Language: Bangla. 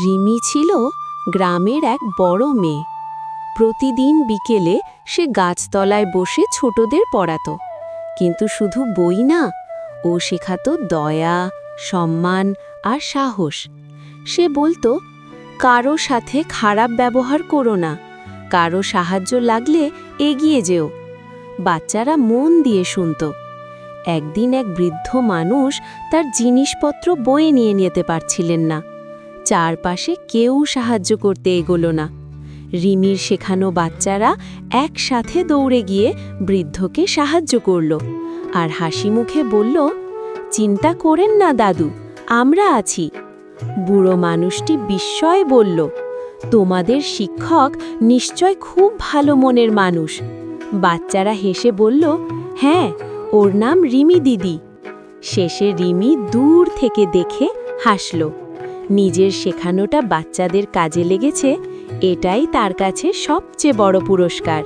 রিমি ছিল গ্রামের এক বড় মেয়ে। প্রতিদিন বিকেলে সে গাছতলায় বসে ছোটদের পড়াতো। কিন্তু শুধু বই না, ও শেখাতো দয়া, সম্মান আর সাহস। সে বলতো, কারো সাথে খারাপ ব্যবহার করো না, কারো সাহায্য লাগলে এগিয়ে যেও। বাচ্চারা মন দিয়ে শুনত। একদিন এক বৃদ্ধ মানুষ তার জিনিসপত্র বয়ে নিয়ে যেতে পারছিলেন না। চারপাশে কেউ সাহায্য করতে এগোলো না। রিমির শেখানো বাচ্চারা একসাথে দৌড়ে গিয়ে বৃদ্ধকে সাহায্য করল আর হাসি মুখে বলল, চিন্তা করেন না দাদু, আমরা আছি। বুড়ো মানুষটি বিস্ময়ে বলল, তোমাদের শিক্ষক নিশ্চয় খুব ভালো মনের মানুষ। বাচ্চারা হেসে বলল, হ্যাঁ, ওর নাম রিমি দিদি। শেষে রিমি দূর থেকে দেখে হাসল। নিজের শেখানোটা বাচ্চাদের কাজে লেগেছে, এটাই তার কাছে সবচেয়ে বড় পুরস্কার।